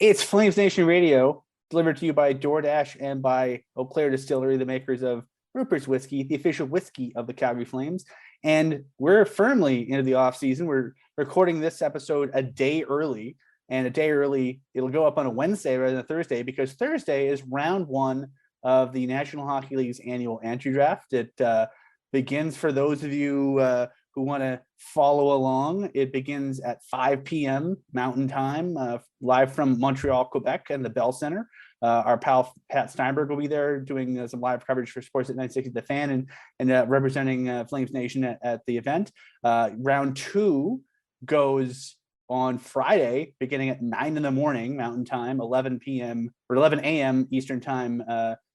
It's Flames Nation Radio, delivered to you by DoorDash and by Eau Claire Distillery, the makers of Rupert's Whiskey, the official whiskey of the Calgary Flames. And we're firmly into the off season. We're recording this episode a day early, and a day early, it'll go up on a Wednesday rather than a Thursday, because Thursday is round one of the National Hockey League's annual entry draft. It begins, for those of you who want to follow along, it begins at 5 p.m. Mountain Time, live from Montreal, Quebec, and the Bell Center. Our pal Pat Steinberg will be there doing some live coverage for Sports at 960 The Fan and representing Flames Nation at the event. Round two goes on Friday, beginning at 9 in the morning Mountain Time, 11 p.m. or 11 a.m. Eastern Time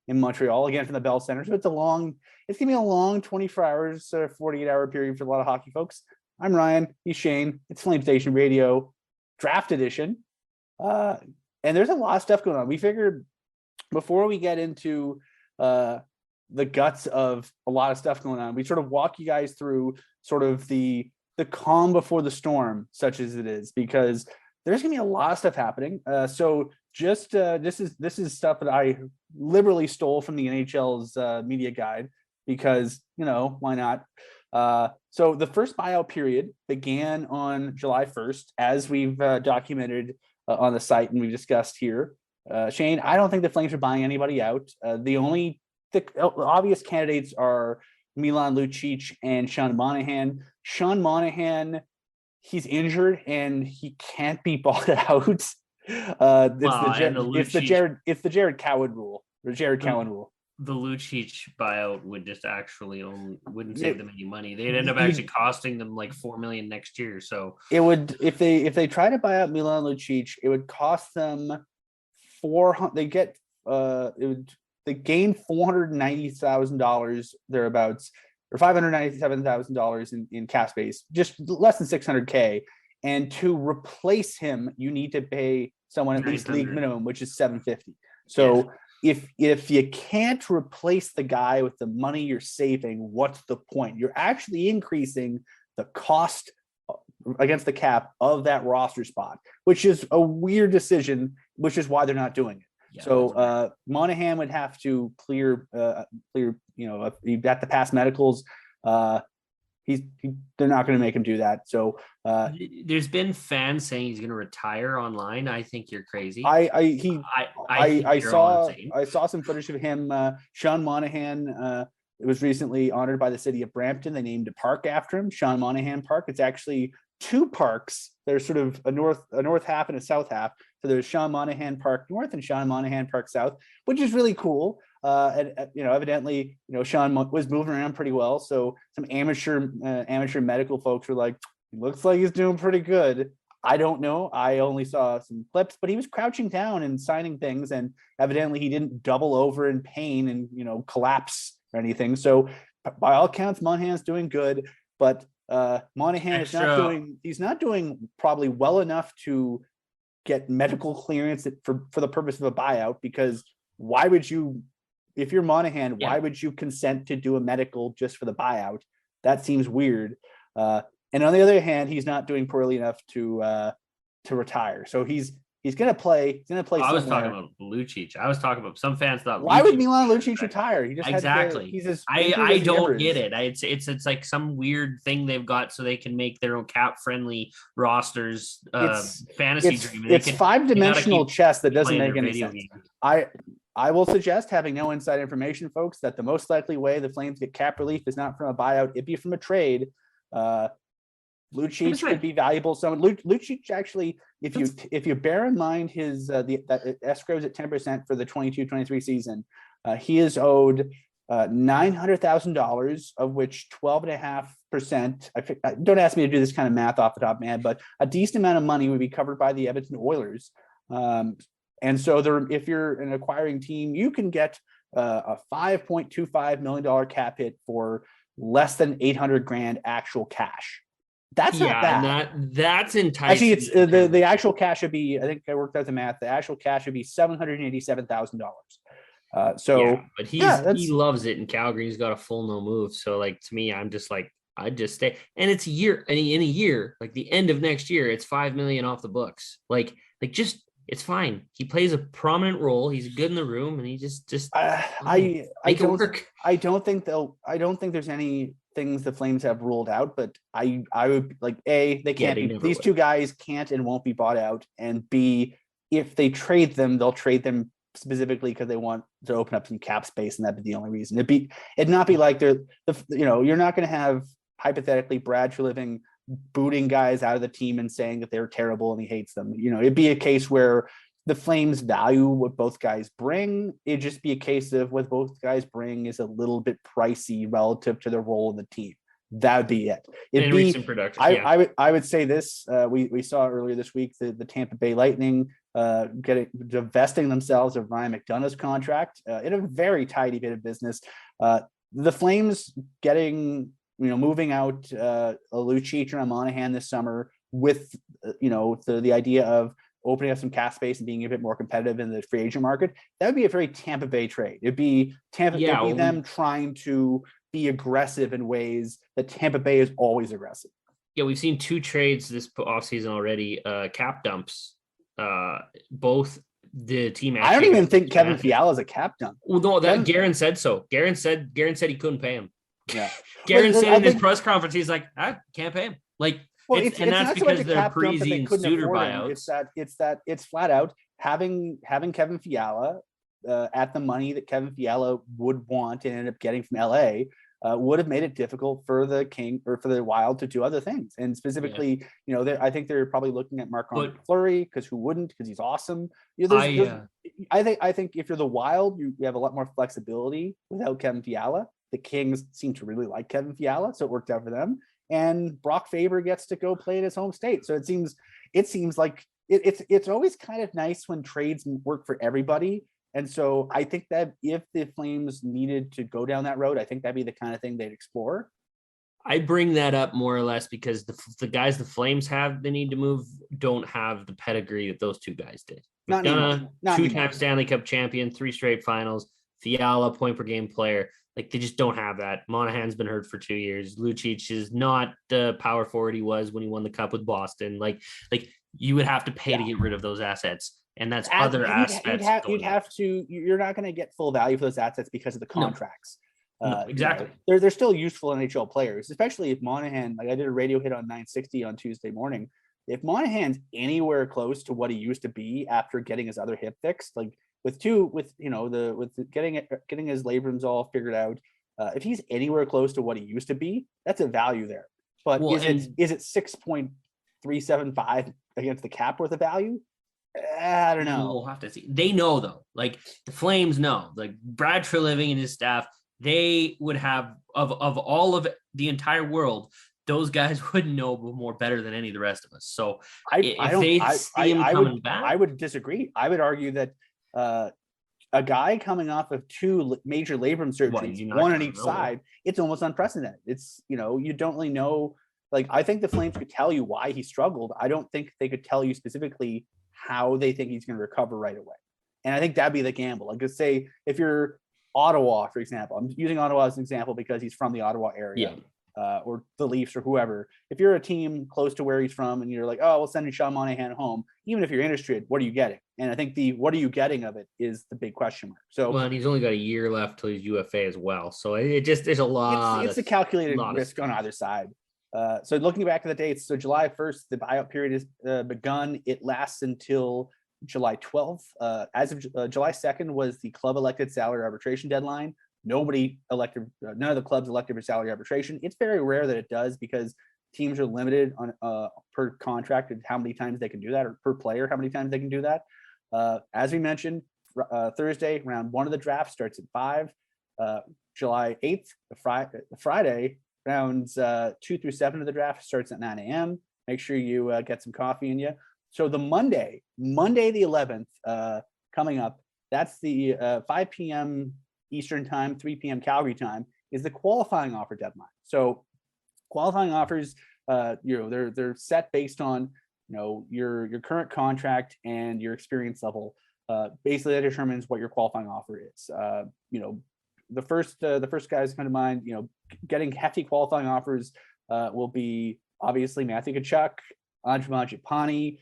in Montreal, again from the Bell Center. So it's gonna be a long 24 hours, 48-hour period for a lot of hockey folks. I'm Ryan, he's Shane. It's Flames Nation Radio Draft Edition. And there's a lot of stuff going on. We figured before we get into the guts of a lot of stuff going on, we sort of walk you guys through sort of the calm before the storm, such as it is, because there's gonna be a lot of stuff happening. So just this is stuff that I liberally stole from the NHL's media guide, because, why not? So the first buyout period began on July 1st, as we've documented on the site and we've discussed here. Shane, I don't think the Flames are buying anybody out. The obvious candidates are Milan Lucic and Sean Monahan. Sean Monahan, he's injured and he can't be bought out. It's the Jared Cowan rule, or Jared Cowan rule. The Lucic buyout would just wouldn't save them any money. They'd end up actually costing them like $4 million next year. So it would, if they try to buy out Milan Lucic, it would cost them they gain $490,000 thereabouts, or $597,000 in cap space, just less than $600K. And to replace him, you need to pay someone at least league minimum, which is $750. So if you can't replace the guy with the money you're saving, what's the point? You're actually increasing the cost against the cap of that roster spot, which is a weird decision, which is why they're not doing it. Yeah, so Monahan would have to clear, he'd have to pass medicals. They're not going to make him do that. So there's been fans saying he's going to retire online. I think you're crazy. I saw some footage of him. Sean Monahan was recently honored by the city of Brampton. They named a park after him, Sean Monahan Park. It's actually two parks. There's sort of a north half and a south half. So there's Sean Monahan Park North and Sean Monahan Park South, which is really cool. And evidently, Sean was moving around pretty well. So some amateur medical folks were like, looks like he's doing pretty good. I don't know. I only saw some clips, but he was crouching down and signing things, and evidently he didn't double over in pain and collapse or anything. So by all accounts, Monahan's doing good, but Monahan he's not doing probably well enough to get medical clearance for the purpose of a buyout, because why would you, if you're Monahan, why would you consent to do a medical just for the buyout? That seems weird. And on the other hand, he's not doing poorly enough to retire. So he's going to play. He's going to play. I was talking about Lucic. I was talking about, some fans thought, why would Milan Lucic retire? He just exactly. I don't get it. It's like some weird thing they've got so they can make their own cap friendly rosters. Fantasy dream. It's 5-dimensional chess that doesn't make any sense. I will suggest, having no inside information, folks, that the most likely way the Flames get cap relief is not from a buyout; it'd be from a trade. Lucic could be valuable. So Lucic, actually, if you bear in mind his that escrows at 10% for the 22-23 season, he is owed $900,000, of which 12.5%. Don't ask me to do this kind of math off the top of my head, but a decent amount of money would be covered by the Edmonton Oilers. And so if you're an acquiring team, you can get a $5.25 million cap hit for less than $800,000 actual cash. That's not bad. That's enticing. Actually, it's the actual cash should be, I think I worked out the math, the actual cash would be $787,000. But he loves it in Calgary. He's got a full no move. So like, to me, I'm just like, I'd just stay. And it's a year, in a year, like the end of next year, it's $5 million off the books. Like just It's fine. He plays a prominent role. He's good in the room, and he just I make it don't work. I don't think there's any things the Flames have ruled out, but I would like they can't be, these two guys can't and won't be bought out, and B, if they trade them, they'll trade them specifically because they want to open up some cap space, and that'd be the only reason. It'd not be like you're not going to have hypothetically Brad Treliving booting guys out of the team and saying that they're terrible and he hates them. It'd be a case where the Flames value what both guys bring. It'd just be a case of what both guys bring is a little bit pricey relative to their role in the team. That would be it. It'd be recent production. I would say this. We saw earlier this week the Tampa Bay Lightning divesting themselves of Ryan McDonough's contract in a very tidy bit of business. The Flames moving out Lucic and Monahan this summer with the idea of opening up some cap space and being a bit more competitive in the free agent market. That would be a very Tampa Bay trade. It'd be them trying to be aggressive in ways that Tampa Bay is always aggressive. Yeah, we've seen 2 trades this offseason already. Cap dumps. Both the team. I don't even think Kevin Fiala is a cap dump. Well, no, Guerin said so. Guerin said he couldn't pay him. Yeah, Guerin said in his press conference, he's like, I can't pay him. Like, it's that's because they're Parisi and Suter buyouts. It's flat out having Kevin Fiala at the money that Kevin Fiala would want and ended up getting from LA would have made it difficult for the King or for the Wild to do other things. And specifically, I think they're probably looking at Marc-Andre Fleury, because who wouldn't? Because he's awesome. I think if you're the Wild, you have a lot more flexibility without Kevin Fiala. The Kings seem to really like Kevin Fiala, so it worked out for them. And Brock Faber gets to go play in his home state. So it seems like it's always kind of nice when trades work for everybody. And so I think that if the Flames needed to go down that road, I think that'd be the kind of thing they'd explore. I bring that up more or less because the guys the Flames have they need to move don't have the pedigree that those two guys did. McDonough, 2-time Stanley Cup champion, 3 straight finals. Fiala, point per game player. Like, they just don't have that. Monahan's been hurt for 2 years. Lucic is not the power forward he was when he won the cup with Boston. Like you would have to pay to get rid of those assets. And that's other aspects. You're not going to get full value for those assets because of the contracts. No, exactly. They're still useful NHL players, especially if Monahan, like I did a radio hit on 960 on Tuesday morning. If Monahan's anywhere close to what he used to be after getting his other hip fixed, like getting his labrums all figured out, if he's anywhere close to what he used to be, that's a value there. But is it 6.375 against the cap worth of value? I don't know. We'll have to see. They know though. Like the Flames know. Like Brad Treliving and his staff, they would have of all of the entire world. Those guys would know more better than any of the rest of us. So I would disagree. I would argue that a guy coming off of 2 major labrum surgeries, one on each side, it's almost unprecedented. It's, you don't really know. Like, I think the Flames could tell you why he struggled. I don't think they could tell you specifically how they think he's going to recover right away. And I think that'd be the gamble. Like, let's say if you're Ottawa, for example, I'm using Ottawa as an example because he's from the Ottawa area. Yeah. Or the Leafs or whoever, if you're a team close to where he's from and you're like, oh, we'll send Sean Monahan home, even if you're interested, what are you getting? And I think what are you getting of it is the big question mark. So, well, and he's only got a year left till his UFA as well. So there's a lot. It's a calculated risk on either side. So looking back at the dates, so July 1st, the buyout period is begun. It lasts until July 12th. As of July 2nd was the club elected salary arbitration deadline. None of the clubs elected for salary arbitration. It's very rare that it does because teams are limited on per contract and how many times they can do that, or per player, how many times they can do that. As we mentioned, Thursday, round 1 of the draft starts at 5. July 8th, Friday, rounds 2 through 7 of the draft starts at 9 a.m. Make sure you get some coffee in you. So the Monday the 11th, coming up, that's the 5 p.m. Eastern time, 3 p.m. Calgary time, is the qualifying offer deadline. So qualifying offers, they're set based on your current contract and your experience level. Basically, that determines what your qualifying offer is. The first guys come to mind. Getting hefty qualifying offers will be obviously Matthew Tkachuk, Andre Mangiapane,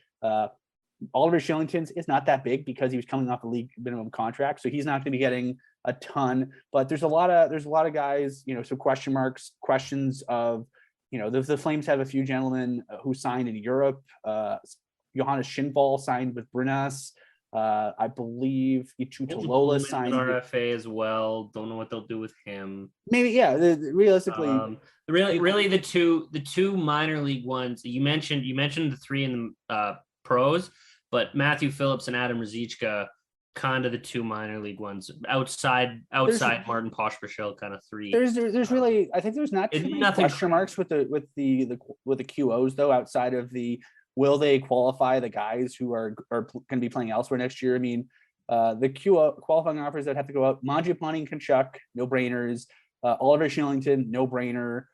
Oliver Shillington's is not that big because he was coming off a league minimum contract, so he's not going to be getting a ton. But there's a lot of guys, so questions of, the Flames have a few gentlemen who signed in Europe. Johannes Schindval signed with Brunas. I believe Itutulola signed RFA as well. Don't know what they'll do with him. Maybe, yeah. Realistically, really the two minor league ones you mentioned the three in the pros, but Matthew Phillips and Adam Ruzicka, kind of the two minor league ones outside Martin Pospisil, kind of three. There's really, I think there's not too many question marks with the QOs though, outside of the, will they qualify the guys who are going to be playing elsewhere next year? I mean, the QO qualifying offers that have to go out: Mangiapane and Tkachuk, no brainers. Oliver Shillington, no brainer.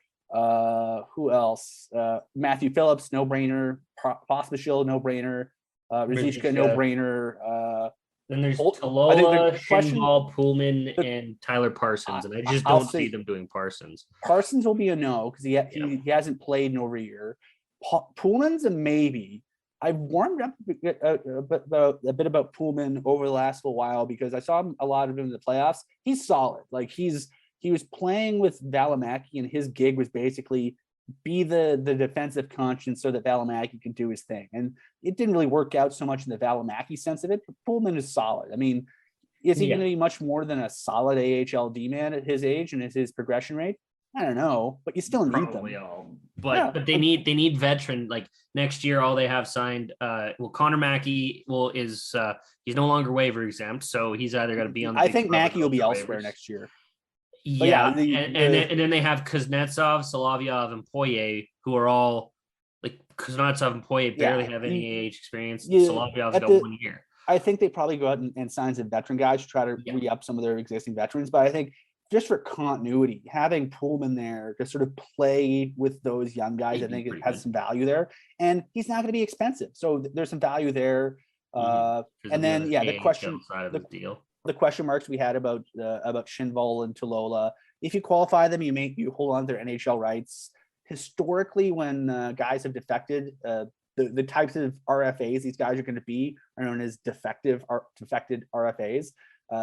Who else? Matthew Phillips, no brainer. Pospisil, no brainer. Ruzicka, no brainer. Then there's Talola, Schindval, Pullman, and Tyler Parsons, and I just don't see them doing Parsons. Parsons will be a no because he hasn't played in over a year. Pullman's a maybe. I've warmed up a bit about Pullman over the last little while because I saw a lot of him in the playoffs. He's solid. Like he was playing with Valimaki, and his gig was basically be the defensive conscience so that Valimaki can do his thing. And it didn't really work out so much in the Valimaki sense of it, but Pullman is solid. I mean, is he going to be much more than a solid AHL D-man at his age and at his progression rate? I don't know, but you still need them. But they need veteran. Like next year, all they have signed. Connor Mackey is he's no longer waiver exempt, so he's either going to be on. I think Mackey will be elsewhere next year. And then they have Kuznetsov, Solovyov, and Poirier, who are all like Kuznetsov and Poirier barely have any AH experience. Solovyov's got 1 year. I think they probably go out and sign some veteran guys to try to re-up some of their existing veterans, but I think just for continuity, having Pullman there to sort of play with those young guys, I think it has some value there. And he's not going to be expensive, so there's some value there. And then the question marks we had about Schindval and Talola. If you qualify them, you hold on to their NHL rights. Historically, when guys have defected, the types of RFAs these guys are going to be are known as defected RFAs.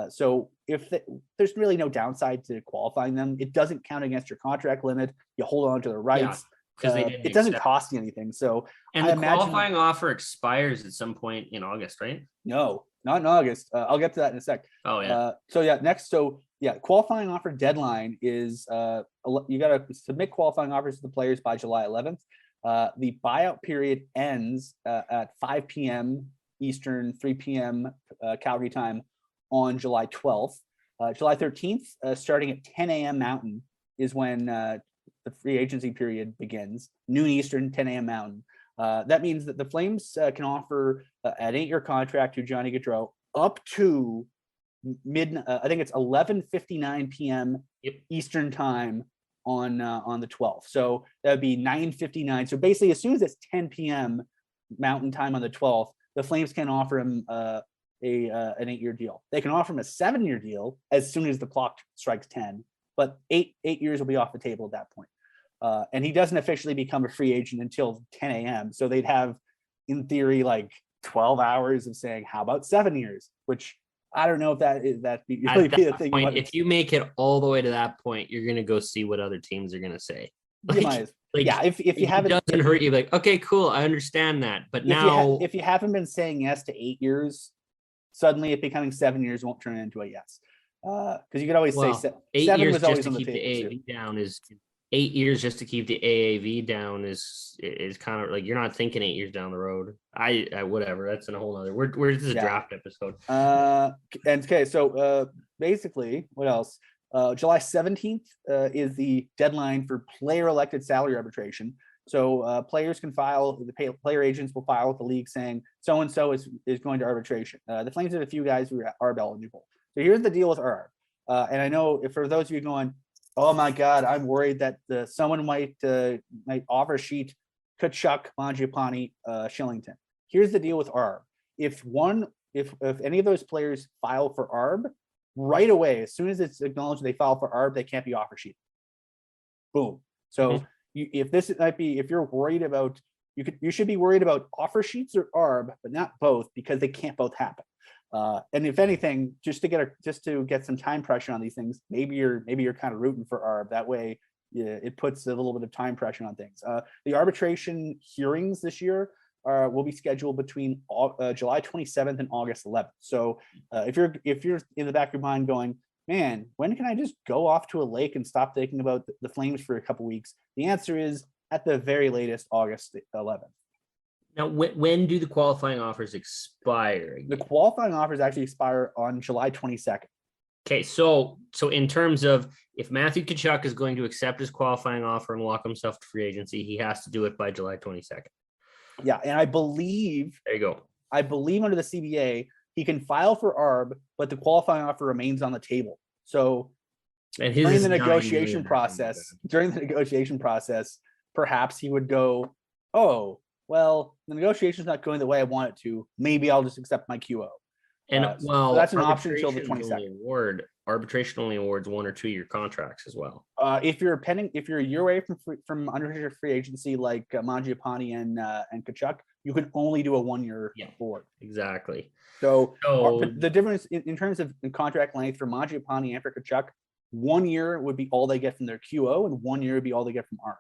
So there's really no downside to qualifying them. It doesn't count against your contract limit. You hold on to their rights because it doesn't cost you anything. So the qualifying offer expires at some point in August, right? No, not in August. I'll get to that in a sec. Oh yeah. Qualifying offer deadline is you got to submit qualifying offers to the players by July 11th. The buyout period ends at 5 p.m. Eastern, 3 p.m. Calgary time on July 12th. July 13th, starting at 10 a.m. Mountain, is when the free agency period begins. Noon Eastern, 10 a.m. Mountain. That means that the Flames can offer an 8-year contract to Johnny Gaudreau up to I think it's 11:59 p.m. Eastern time on the 12th. So that would be 9:59. So basically, as soon as it's 10 p.m. Mountain time on the 12th, the Flames can offer him an 8-year deal. They can offer him a 7-year deal as soon as the clock strikes 10, but eight years will be off the table at that point. And he doesn't officially become a free agent until 10 a.m. So they'd have, in theory, like 12 hours of saying, how about 7 years? Which I don't know if that really be the thing. If you make it all the way to that point, you're going to go see what other teams are going to say. If you haven't, it doesn't hurt you. Like, okay, cool, I understand that. But now, if you haven't been saying yes to 8 years, suddenly it becoming 7 years won't turn into a yes. Because you could always say 8 years just to keep the AAV down is 8 years just to keep the AAV down is kind of like, you're not thinking 8 years down the road. I whatever. That's in a whole nother. This is a draft episode. So basically, what else? July 17th is the deadline for player elected salary arbitration. So players can file, the player agents will file with the league saying so-and-so is going to arbitration. The Flames have a few guys who are ARB eligible. So here's the deal with ARB. And I know for those of you going, oh my God, I'm worried that someone might offer sheet Tkachuk, Mangiapane, Shillington. Here's the deal with ARB. If any of those players file for ARB, right away, as soon as it's acknowledged they file for ARB, they can't be offer sheet. Boom. So if you're worried about you should be worried about offer sheets or ARB, but not both, because they can't both happen. And if anything, just to get some time pressure on these things, maybe you're kind of rooting for ARB. That way, it puts a little bit of time pressure on things. The arbitration hearings this year will be scheduled between July 27th and August 11th. So if you're in the back of your mind going, man, when can I just go off to a lake and stop thinking about the Flames for a couple weeks? The answer is at the very latest, August 11th. Now, when do the qualifying offers expire again? The qualifying offers actually expire on July 22nd. Okay, so in terms of if Matthew Tkachuk is going to accept his qualifying offer and lock himself to free agency, he has to do it by July 22nd. Yeah, and I believe there you go. I believe under the CBA, he can file for ARB, but the qualifying offer remains on the table. So during the negotiation process, perhaps he would go, oh, well, the negotiation's not going the way I want it to. Maybe I'll just accept my QO. And so that's an option until the 22nd. Arbitration only awards 1 or 2 year contracts as well. If you're a year away from unrestricted free agency like Mangiapane and Tkachuk, you can only do a 1 year award. Exactly. So the difference in terms of contract length for Mangiapane and for Tkachuk, 1 year would be all they get from their QO, and 1 year would be all they get from ARB.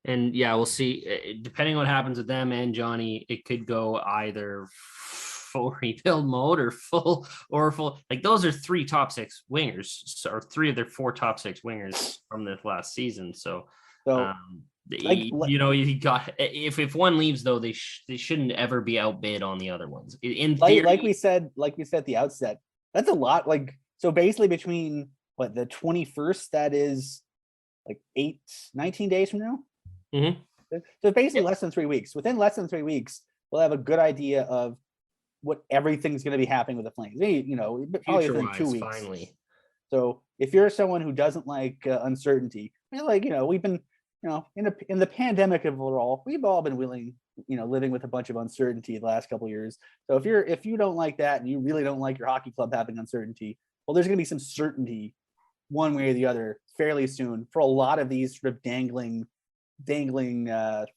And we'll see. Depending on what happens with them and Johnny, it could go either full rebuild mode or full. Like those are 3 top 6 wingers, or 3 of their 4 top 6 wingers from this last season. So you got if one leaves though, they shouldn't ever be outbid on the other ones. In theory, like we said at the outset, that's a lot. Like, so basically between the 21st, that is like 19 days from now. Mm-hmm. So basically less than 3 weeks. Within less than 3 weeks, we'll have a good idea of what everything's going to be happening with the Flames. Probably within 2 weeks. Finally. So if you're someone who doesn't like uncertainty, we've been, in the pandemic of it all, we've all been living with a bunch of uncertainty the last couple of years. So if you don't like that and you really don't like your hockey club having uncertainty, well, there's going to be some certainty one way or the other fairly soon for a lot of these sort of dangling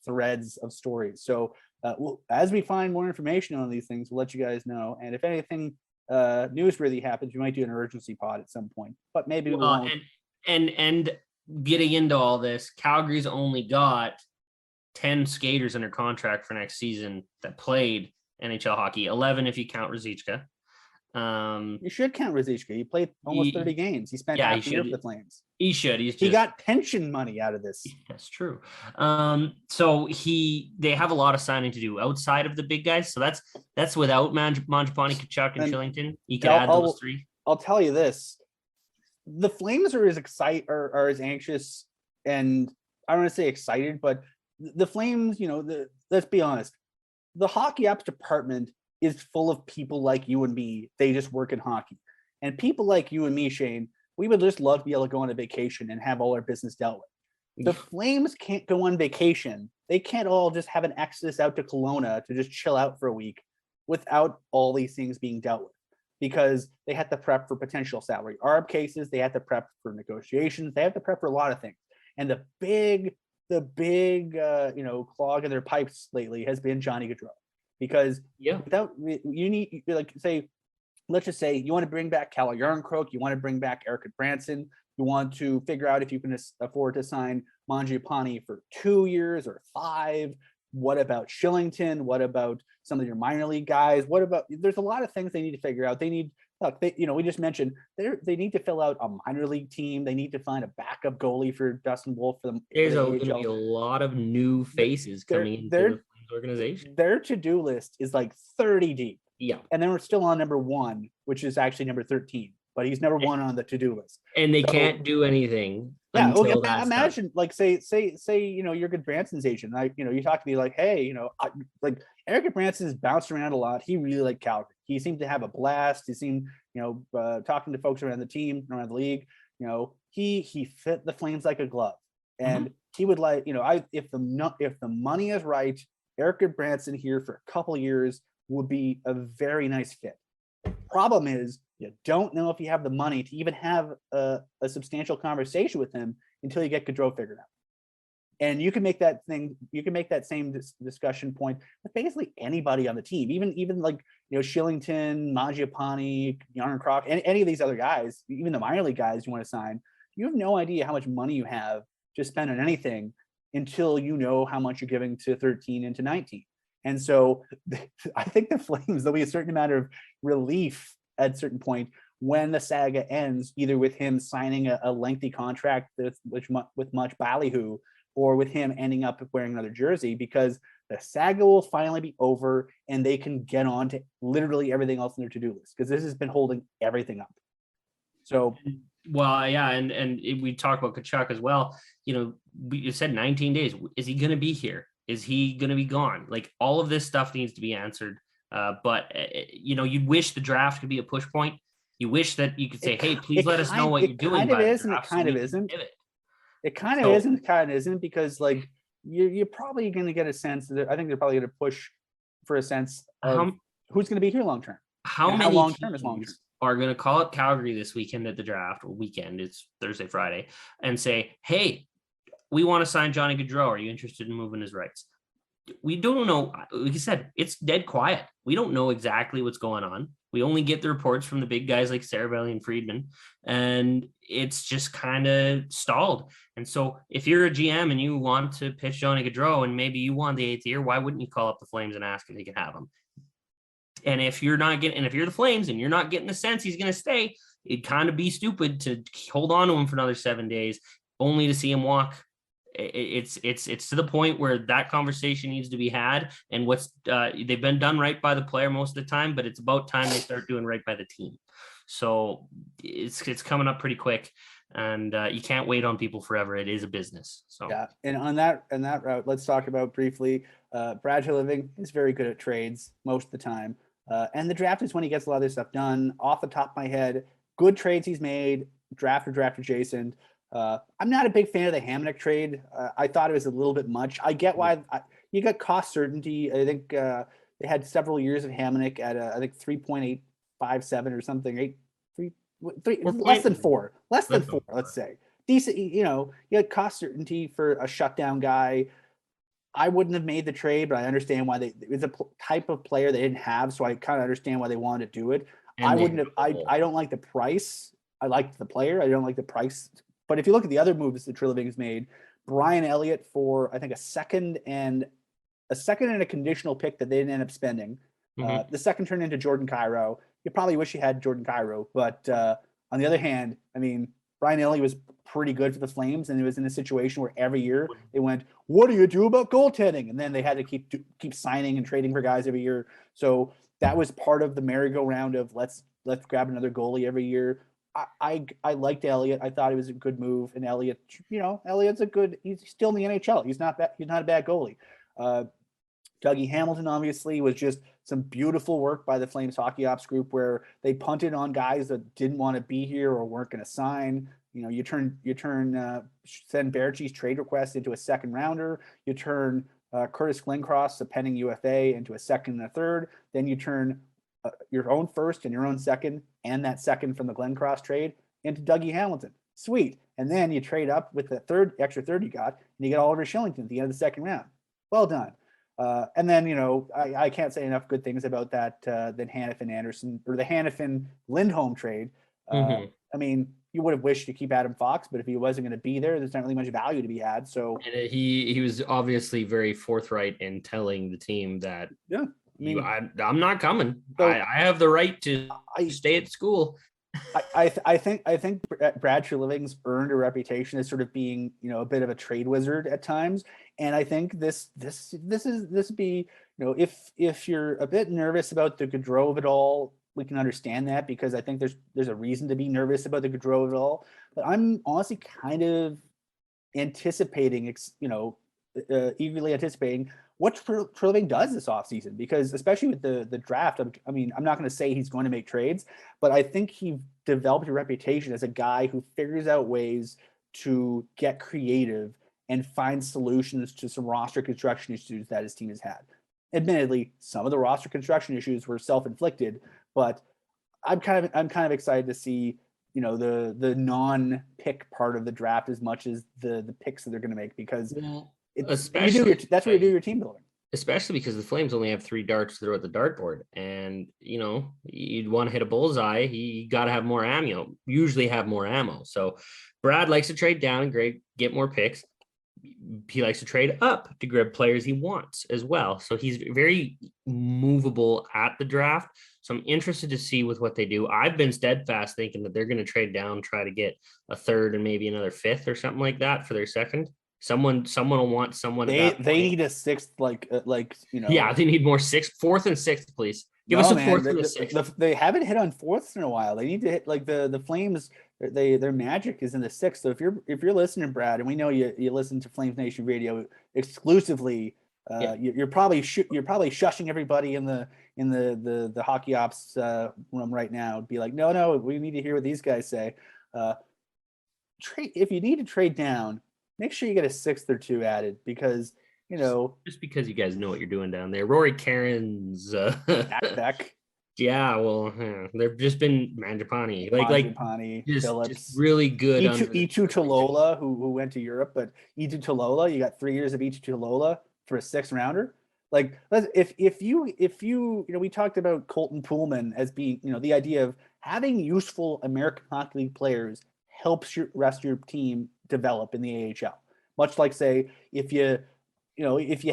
threads of stories. So as we find more information on these things, we'll let you guys know. And if anything newsworthy happens, we might do an emergency pod at some point. But maybe we won't. And getting into all this, Calgary's only got 10 skaters under contract for next season that played NHL hockey. 11 if you count Ruzicka. You should count Ruzicka. He played almost 30 games. He spent half the year for the Flames. He should. He got pension money out of this. That's true. So they have a lot of signing to do outside of the big guys. So that's without Mangiapane, Tkachuk, and Shillington. You could add those 3. I'll tell you this: the Flames are as anxious, and I don't want to say excited, but the Flames, let's be honest, the hockey ops department is full of people like you and me. They just work in hockey. And people like you and me, Shane, we would just love to be able to go on a vacation and have all our business dealt with. The Flames can't go on vacation. They can't all just have an exodus out to Kelowna to just chill out for a week without all these things being dealt with, because they have to prep for potential salary ARB cases. They have to prep for negotiations. They have to prep for a lot of things. And the big clog in their pipes lately has been Johnny Gaudreau. Because let's just say you want to bring back Calle Jarnkrok, you want to bring back Erik Gudbranson, you want to figure out if you can afford to sign Mangiapane for 2 years or 5. What about Shillington? What about some of your minor league guys? There's a lot of things they need to figure out. We just mentioned they need to fill out a minor league team. They need to find a backup goalie for Dustin Wolf. There's going to be a lot of new faces coming into the organization. Their to-do list is like 30 deep. Yeah. And then we're still on number 1, which is actually number 13, but he's number 1 on the to-do list. And they can't do anything. Yeah. Okay. Imagine you're Gudbranson's agent. You talk to me like, hey, Erik Gudbranson has bounced around a lot. He really liked Calgary. He seemed to have a blast. He seemed, talking to folks around the team, around the league, he fit the Flames like a glove. And he would if the money is right, Erik Gudbranson here for a couple of years would be a very nice fit. The problem is you don't know if you have the money to even have a substantial conversation with him until you get Gaudreau figured out. And you can make that same discussion point with basically anybody on the team, even like, Shillington, Mangiapane, Yarn Croc, any of these other guys, even the minor league guys you want to sign. You have no idea how much money you have to spend on anything until you know how much you're giving to 13 and to 19. And so I think the Flames, there'll be a certain amount of relief at a certain point when the saga ends, either with him signing a lengthy contract with much ballyhoo, or with him ending up wearing another jersey, because the saga will finally be over and they can get on to literally everything else on their to-do list, because this has been holding everything up. So, well, yeah, and we talk about Tkachuk as well. You said 19 days. Is he going to be here? Is he going to be gone? Like, all of this stuff needs to be answered. But you'd wish the draft could be a push point. You wish that you could say, "Hey, please let us know what you're doing." It kind of is, and it kind of isn't. It kind of is and kind of isn't, because like you're probably going to get a sense that I think they're probably going to push for a sense of who's going to be here long term. How long term is long term? Are going to call up Calgary this weekend at the draft, or weekend, it's Thursday, Friday, and say, "Hey, we want to sign Johnny Gaudreau. Are you interested in moving his rights?" We don't know. Like you said, it's dead quiet. We don't know exactly what's going on. We only get the reports from the big guys like Saravelli and Friedman, and it's just kind of stalled. And so if you're a GM and you want to pitch Johnny Gaudreau and maybe you want the 8th year, why wouldn't you call up the Flames and ask if they can have him? And if you're the Flames and you're not getting the sense he's going to stay, it'd kind of be stupid to hold on to him for another 7 days only to see him walk. It's to the point where that conversation needs to be had, and they've been done right by the player most of the time, but it's about time they start doing right by the team. So it's coming up pretty quick, and you can't wait on people forever. It is a business. So yeah, and on that route, let's talk about briefly. Brad Treliving is very good at trades most of the time, and the draft is when he gets a lot of this stuff done. Off the top of my head, good trades he's made, draft adjacent. I'm not a big fan of the Hamonic trade. I thought it was a little bit much. I get why you got cost certainty. I think they had several years of Hamonic at I think 3.857 or something. Less than four. Let's say decent. You had cost certainty for a shutdown guy. I wouldn't have made the trade, but I understand why it was a type of player they didn't have, so I kind of understand why they wanted to do it. I wouldn't have. I don't like the price. I liked the player. I don't like the price. But if you look at the other moves that Treliving has made, Brian Elliott for I think a second and a conditional pick that they didn't end up spending. The second turned into Jordan Kyrou. You probably wish you had Jordan Kyrou, but on the other hand, I mean, Brian Elliott was pretty good for the Flames, and it was in a situation where every year they went, "What do you do about goaltending?" And then they had to keep signing and trading for guys every year. So that was part of the merry-go-round of let's grab another goalie every year. I liked Elliott. I thought it was a good move, and Elliott, Elliott's he's still in the NHL. He's not a bad goalie. Dougie Hamilton obviously was just some beautiful work by the Flames hockey ops group, where they punted on guys that didn't want to be here or weren't going to sign. You turn Sven Baertschi's trade request into a second rounder. You turn Curtis Glencross, a pending UFA, into a second and a third. Then you turn your own first and your own second, and that second from the Glencross trade, into Dougie Hamilton. Sweet. And then you trade up with the extra third you got, and you get Oliver Shillington at the end of the second round. Well done. And then, I can't say enough good things about that than Hanifin Anderson, or the Hanifin Lindholm trade. I mean, you would have wished to keep Adam Fox, but if he wasn't going to be there, there's not really much value to be had. So, and he was obviously very forthright in telling the team that, yeah, I mean, I'm not coming. So, I have the right to stay at school. I think Brad Treliving's earned a reputation as sort of being, a bit of a trade wizard at times. And I think this be, if you're a bit nervous about the Gaudreau of it all, we can understand that, because I think there's a reason to be nervous about the Gaudreau of it all. But I'm honestly kind of anticipating, eagerly anticipating what Treliving does this offseason, because especially with the draft, I'm not going to say he's going to make trades, but I think he developed a reputation as a guy who figures out ways to get creative and find solutions to some roster construction issues that his team has had. Admittedly, some of the roster construction issues were self-inflicted, but I'm kind of excited to see, the non-pick part of the draft as much as the picks that they're going to make, because that's where you do your team building. Especially because the Flames only have 3 darts to throw at the dartboard, and you'd want to hit a bullseye. You got to have more ammo. Usually have more ammo. So Brad likes to trade down and get more picks. He likes to trade up to grab players he wants as well. So he's very movable at the draft. So I'm interested to see with what they do. I've been steadfast thinking that they're going to trade down, try to get a 3rd and maybe another 5th or something like that for their 2nd. Someone will want someone. They need a 6th, Yeah, they need more 6th, 4th, and 6th, please. Give us a 4th and a 6th. They haven't hit on 4ths in a while. They need to hit the Flames. Their magic is in the 6th. So if you're listening, Brad, and we know you listen to FlamesNation Radio exclusively, you're probably shushing everybody in the hockey ops room right now. Be like, no, we need to hear what these guys say. If you need to trade down, make sure you get a 6th or 2 added, because just because you guys know what you're doing down there. Rory Cairns, back. Yeah, well, they've just been Mangiapane, Phillips, just really good. Itu Talola, who went to Europe, but Itu Talola, you got 3 years of Itu Talola for a 6th rounder. If you we talked about Colton Poolman as being, the idea of having useful American Hockey League players helps your rest of your team develop in the AHL. Much like, say, if you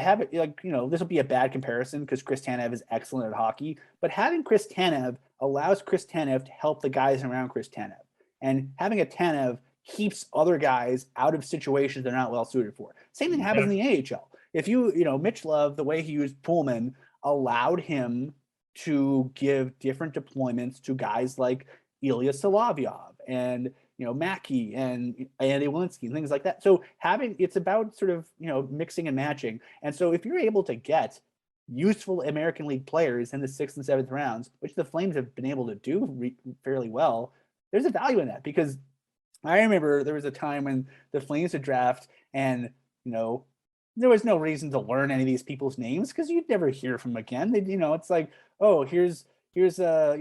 have it, this will be a bad comparison because Chris Tanev is excellent at hockey, but having Chris Tanev allows Chris Tanev to help the guys around Chris Tanev. And having a Tanev keeps other guys out of situations they're not well suited for. Same thing happens in the AHL. If Mitch Love, the way he used Pullman, allowed him to give different deployments to guys like Ilya Solovyov and Mackey and Andy Walensky and things like that. So it's about sort of, mixing and matching. And so if you're able to get useful American League players in the 6th and 7th rounds, which the Flames have been able to do fairly well, there's a value in that, because I remember there was a time when the Flames would draft and, there was no reason to learn any of these people's names because you'd never hear from them again. They, it's like, oh, here's a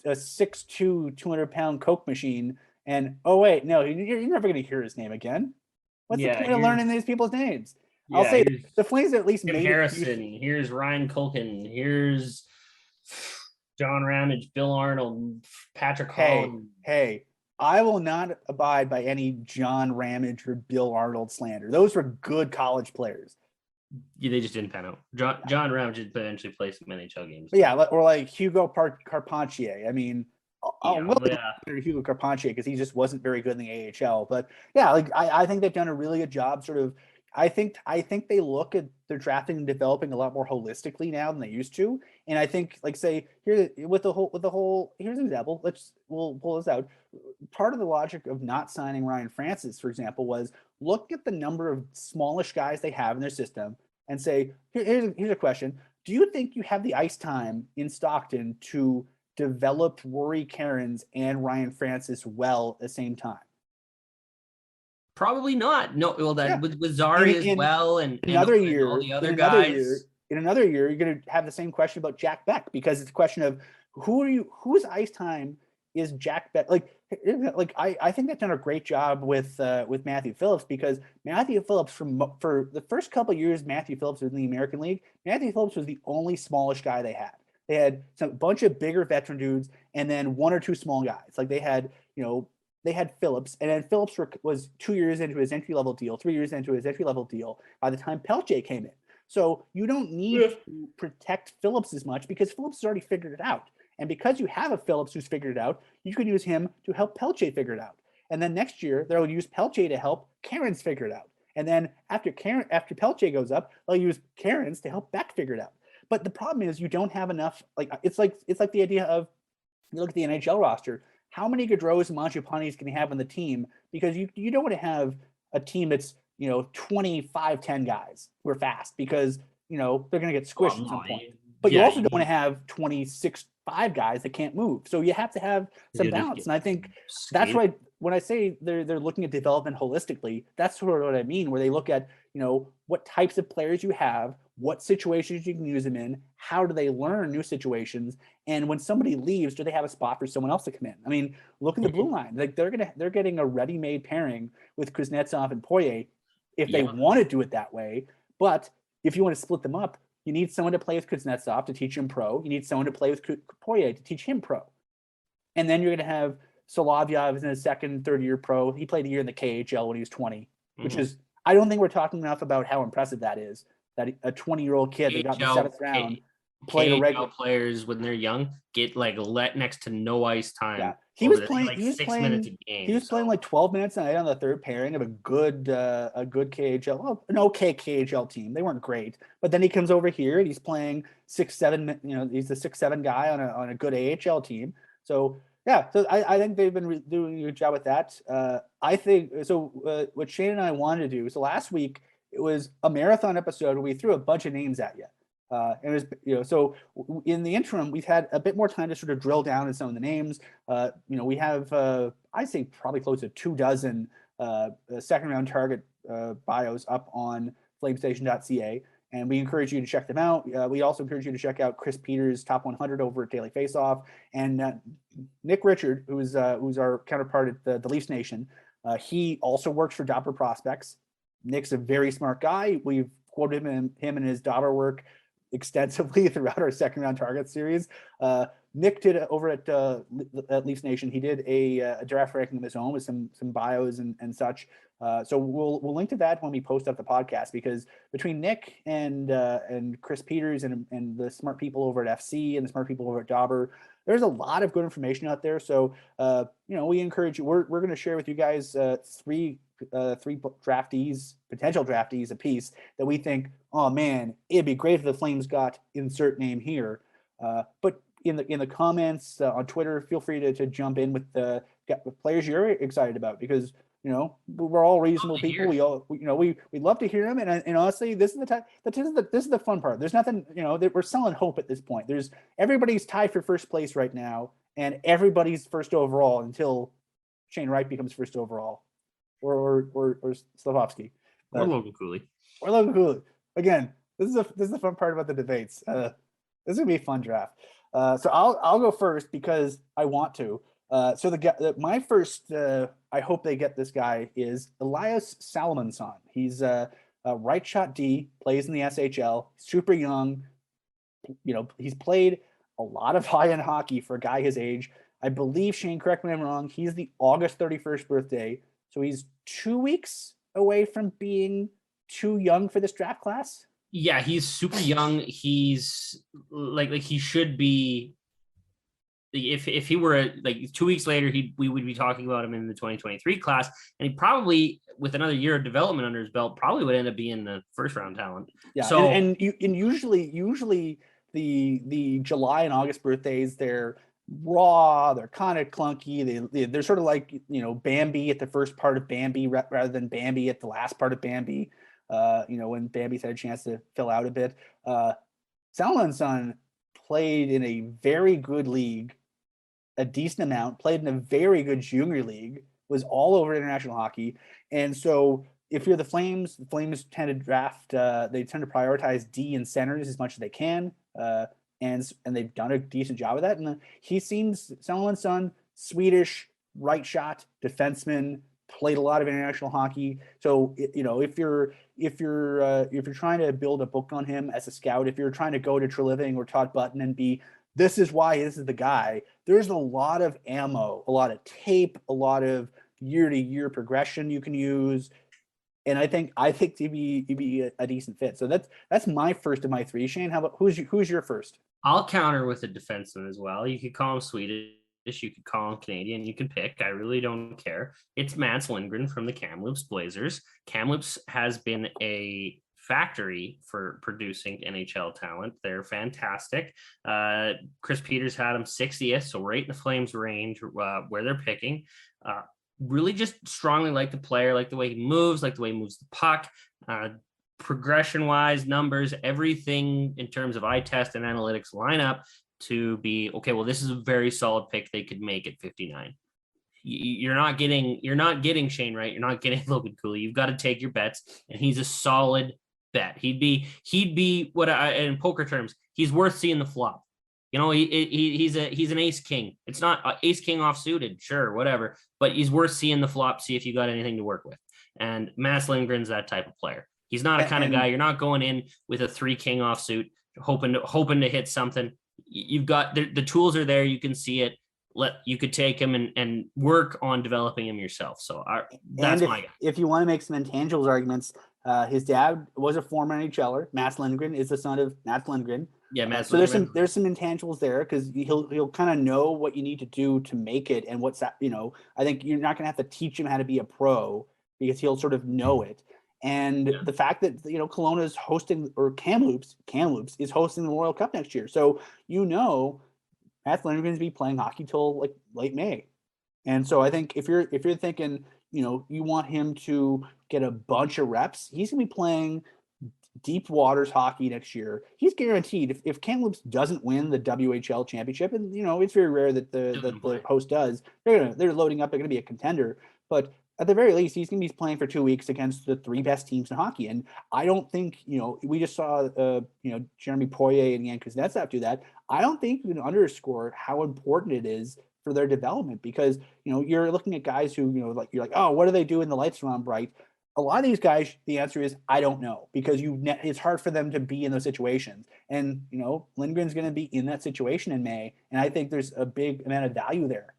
6'2", 200-pound Coke machine. And oh wait, no, you're never going to hear his name again. What's the point of learning these people's names? I'll say the Flames at least made Harrison. Here's Ryan Culkin. Here's John Ramage, Bill Arnold, Patrick Holland. Hey, I will not abide by any John Ramage or Bill Arnold slander. Those were good college players. Yeah, they just didn't pan out. John Ramage eventually played some NHL games. But yeah, or like Hugo Carpentier. I mean, Hugo Carpentier because he just wasn't very good in the AHL. But yeah, I think they've done a really good job. Sort of, I think they look at their drafting and developing a lot more holistically now than they used to. And I think, say here with the whole here's an example. We'll pull this out. Part of the logic of not signing Ryan Francis, for example, was look at the number of smallish guys they have in their system and say, here's a question: do you think you have the ice time in Stockton to develop Rory Cairns and Ryan Francis well at the same time? Probably not. No, well, with Zari as well, and another year, all the other guys. In another year, you're going to have the same question about Jack Beck, because it's a question of whose ice time is Jack Beck? I think they've done a great job with Matthew Phillips, because Matthew Phillips for the first couple of years Matthew Phillips was in the American League, Matthew Phillips was the only smallish guy they had. They had a bunch of bigger veteran dudes and then 1 or 2 small guys. Like they had Phillips, and then Phillips was 2 years into his entry-level deal, 3 years into his entry-level deal by the time Pelche came in. So you don't need to protect Phillips as much because Phillips has already figured it out. And because you have a Phillips who's figured it out, you could use him to help Pelche figure it out. And then next year, they'll use Pelche to help Cairns figure it out. And then after Pelche goes up, they'll use Cairns to help Beck figure it out. But the problem is you don't have enough. It's like the idea of, you look at the NHL roster, how many Gaudreaus and Mangiapanes can you have on the team? Because you don't want to have a team that's 25-10 guys who are fast, because they're going to get squished at some point. But you also don't want to have 26-5 guys that can't move. So you have to have some balance. And I think that's why when I say they're looking at development holistically, that's sort of what I mean, where they look at what types of players you have, what situations you can use them in, how do they learn new situations, and when somebody leaves, do they have a spot for someone else to come in? I mean, look at the blue line. Like they're getting a ready-made pairing with Kuznetsov and Poirier if they want to do it that way. But if you want to split them up, you need someone to play with Kuznetsov to teach him pro. You need someone to play with Poirier to teach him pro. And then you're going to have Solovyov in his second, third year pro. He played a year in the KHL when he was 20, which is, I don't think we're talking enough about how impressive that is. That a 20-year-old kid that got in the 7th round played a regular. Players when they're young get like let next to no ice time. Yeah, he was playing like 6 minutes a game. He was playing like 12 minutes a night on the third pairing of a good KHL, well, an okay KHL team. They weren't great, but then he comes over here and he's playing 6-7. You know, he's the 6-7 guy on a good AHL team. So yeah, so I think they've been doing a good job with that. I think so. What Shane and I wanted to do, so last week it was a marathon episode where we threw a bunch of names at you. And it was, you know, so in the interim, we've had a bit more time to sort of drill down in some of the names. You know, we have, I'd say probably close to 24 second round target bios up on FlamesNation.ca. And we encourage you to check them out. We also encourage you to check out Chris Peters' Top 100 over at Daily Faceoff. And Nick Richard, who's our counterpart at the Leafs Nation, he also works for Dobber Prospects. Nick's a very smart guy. We've quoted him and his Dobber work extensively throughout our second round target series. Nick did over at Leafs Nation. He did a draft ranking of his own with some bios and such. So we'll link to that when we post up the podcast, because between Nick and Chris Peters and the smart people over at FC and the smart people over at Dobber, there's a lot of good information out there. So you know, we encourage you. We're going to share with you guys three draftees, potential draftees a piece that we think, oh man, it'd be great if the Flames got insert name here. But in the comments on Twitter, feel free to jump in with the players you're excited about, because you know we're all reasonable people. We love to hear them, and honestly, this is the fun part. There's nothing, you know, that we're selling hope at this point. Everybody's tied for first place right now, and everybody's first overall until Shane Wright becomes first overall. Or Slavovsky, or Logan Cooley, Again, this is the fun part about the debates. This is gonna be a fun draft. So I'll go first because I want to. So my first, I hope they get this guy, is Elias Salomonsson. He's a right shot D, plays in the SHL, super young. You know, he's played a lot of high-end hockey for a guy his age. I believe, Shane, correct me if I'm wrong, he's the August 31st birthday. So he's 2 weeks away from being too young for this draft class. Yeah, he's super young. He's like he should be. If he were like 2 weeks later, we would be talking about him in the 2023 class, and he probably, with another year of development under his belt, probably would end up being the first round talent. Yeah, so and usually the July and August birthdays, they're raw, they're kind of clunky, they're sort of like, you know, Bambi at the first part of Bambi rather than Bambi at the last part of Bambi, you know, when Bambi's had a chance to fill out a bit. Salomonsson played in a very good league a decent amount, played in a very good junior league, was all over international hockey. And so if you're the Flames tend to draft, they tend to prioritize D and centers as much as they can. And they've done a decent job of that. And he seems, Salomonsson, Swedish, right shot, defenseman, played a lot of international hockey. So, you know, if you're trying to build a book on him as a scout, if you're trying to go to Treliving or Todd Button and be, this is why this is the guy, there's a lot of ammo, a lot of tape, a lot of year-to-year progression you can use. And I think he'd be a decent fit. So that's my first of my three. Shane, how about who's your first? I'll counter with a defenseman as well. You could call him Swedish, you could call him Canadian, you can pick. I really don't care. It's Mats Lindgren from the Kamloops Blazers. Kamloops has been a factory for producing NHL talent. They're fantastic. Chris Peters had him 60th, so right in the Flames range where they're picking. Really just strongly like the player, like the way he moves the puck, progression wise, numbers, everything in terms of eye test and analytics line up to be okay. Well, this is a very solid pick. They could make it 59. You're not getting Shane Wright. You're not getting Logan Cooley. You've got to take your bets, and he's a solid bet. He'd be what in poker terms, he's worth seeing the flop. You know, he's an ace king. It's not ace king off suited, sure, whatever, but he's worth seeing the flop, see if you got anything to work with. And Mats Lindgren's that type of player. He's not a kind of guy. You're not going in with a 3 king offsuit, hoping to hit something. You've got the tools are there. You can see it. You could take him and work on developing him yourself. So that's my guy. If you want to make some intangibles arguments, his dad was a former NHLer. Mats Lindgren is the son of Mats Lindgren. Yeah, Mats so Lindgren. there's some intangibles there because he'll kind of know what you need to do to make it and what's that. I think you're not going to have to teach him how to be a pro because he'll sort of know it. And the fact that Kelowna is hosting, or Kamloops is hosting the Royal Cup next year, so Mats Lindgren's be playing hockey till like late May, and so I think if you're thinking you want him to get a bunch of reps, he's gonna be playing deep waters hockey next year. He's guaranteed. If Kamloops doesn't win the WHL championship, and it's very rare that the host does, they're loading up. They're gonna be a contender, but at the very least, he's going to be playing for 2 weeks against the 3 best teams in hockey. And I don't think, we just saw, Jeremy Poirier and Yan Kuznetsov do that. I don't think you can underscore how important it is for their development because, you're looking at guys who, you're like, oh, what do they do when the lights are on bright? A lot of these guys, the answer is, I don't know, because it's hard for them to be in those situations. And, Lindgren's going to be in that situation in May. And I think there's a big amount of value there.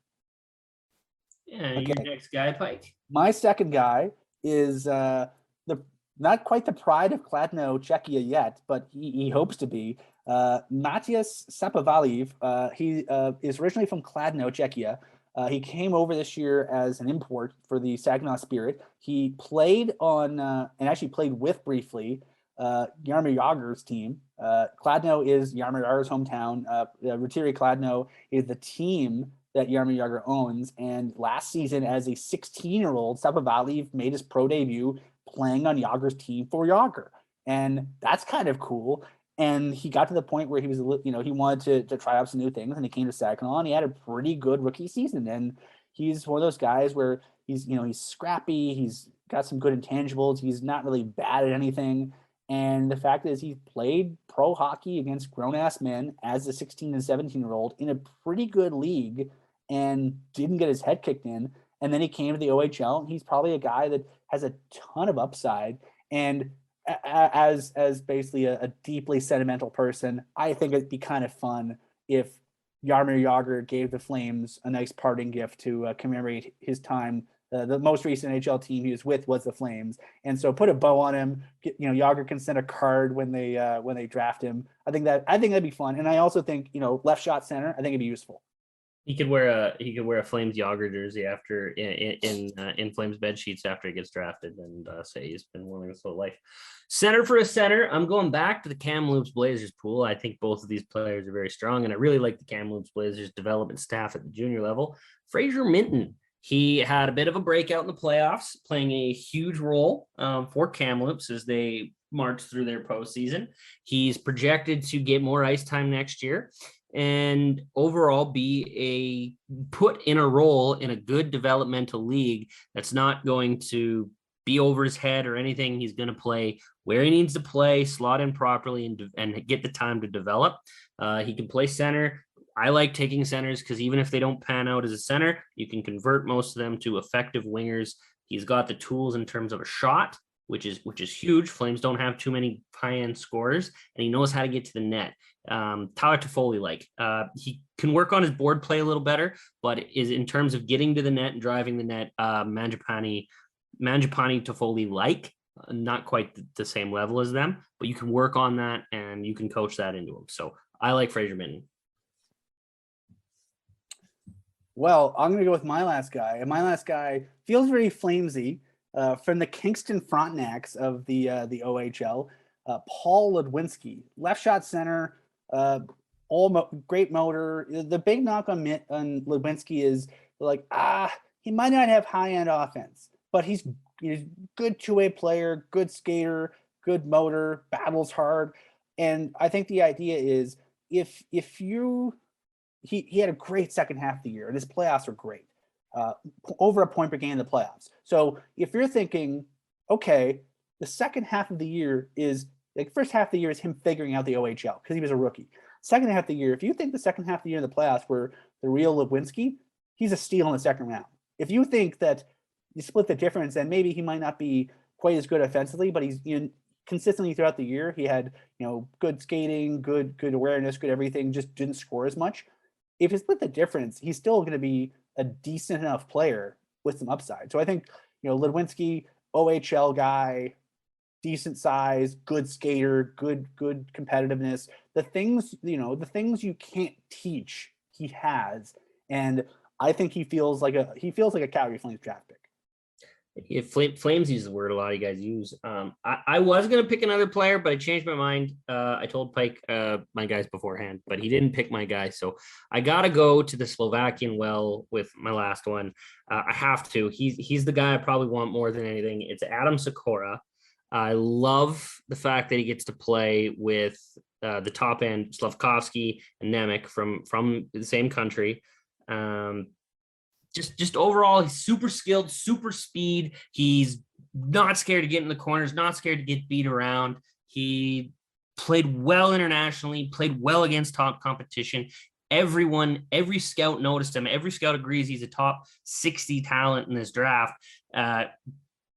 Yeah, okay. Your next guy, Pike. My second guy is not quite the pride of Kladno, Czechia yet, but he hopes to be. Matthias Sapovaliv. He is originally from Kladno, Czechia. He came over this year as an import for the Saginaw Spirit. He played on and actually played with briefly Jaromir Jagr's team. Kladno is Jaromir Jagr's hometown. Rotary Kladno is the team that Jaromir Jagr owns. And last season, as a 16-year-old, Sapovaliv made his pro debut playing on Jagr's team for Jagr. And that's kind of cool. And he got to the point where he was, he wanted to try out some new things, and he came to Saginaw, and he had a pretty good rookie season. And he's one of those guys where he's scrappy. He's got some good intangibles. He's not really bad at anything. And the fact is he's played pro hockey against grown-ass men as a 16 and 17-year-old in a pretty good league and didn't get his head kicked in. And then he came to the OHL. He's probably a guy that has a ton of upside. And as basically a deeply sentimental person, I think it'd be kind of fun if Jaromir Jagr gave the Flames a nice parting gift to commemorate his time. The most recent NHL team he was with was the Flames, and so put a bow on him. Jagr can send a card when they draft him. I think that'd be fun, and I also think left shot center. I think it'd be useful. He could wear a Flames Jagr jersey after in Flames bed sheets after he gets drafted, and say he's been winning his whole life. Center for a center, I'm going back to the Kamloops Blazers pool. I think both of these players are very strong, and I really like the Kamloops Blazers development staff at the junior level. Fraser Minton. He had a bit of a breakout in the playoffs, playing a huge role for Kamloops as they march through their postseason. He's projected to get more ice time next year and overall be put in a role in a good developmental league that's not going to be over his head or anything. He's going to play where he needs to play, slot in properly, and get the time to develop. He can play center. I like taking centers because even if they don't pan out as a center, you can convert most of them to effective wingers. He's got the tools in terms of a shot, which is huge. Flames don't have too many high-end scorers, and he knows how to get to the net. Tyler Toffoli, he can work on his board play a little better, but is in terms of getting to the net and driving the net, Mangiapane Toffoli not quite the same level as them, but you can work on that and you can coach that into him. So I like Fraser Minton. Well, I'm going to go with my last guy, and my last guy feels very Flamesy. From the Kingston Frontenacs of the OHL, Paul Ludwinski, left shot center, great motor. The big knock on Ludwinski is he might not have high end offense, but he's good two-way player, good skater, good motor, battles hard, and I think the idea is if you he had a great second half of the year, and his playoffs are great. Over a point per game in the playoffs. So if you're thinking, okay, The second half of the year is like first half of the year is him figuring out the OHL because he was a rookie. Second half of the year, if you think the second half of the year in the playoffs were the real Lewinsky, he's a steal in the second round. If you think that you split the difference, then maybe he might not be quite as good offensively, but he's consistently throughout the year. He had good skating, good awareness, good everything. Just didn't score as much. If you split the difference, he's still going to be a decent enough player with some upside. So I think Lewinsky, OHL guy, decent size, good skater, good competitiveness. The things you can't teach, he has, and I think he feels like a Calgary Flames draft pick. If Flames use the word a lot of you guys use. I was gonna pick another player, but I changed my mind. I told Pike my guys beforehand, but he didn't pick my guy, so I gotta go to the Slovakian well with my last one. I have to. He's the guy I probably want more than anything. It's Adam Sikora. I love the fact that he gets to play with the top end Slavkovsky and Nemec from the same country. Just overall, he's super skilled, super speed. He's not scared to get in the corners, not scared to get beat around. He played well internationally, played well against top competition. Every scout noticed him. Every scout agrees he's a top 60 talent in this draft,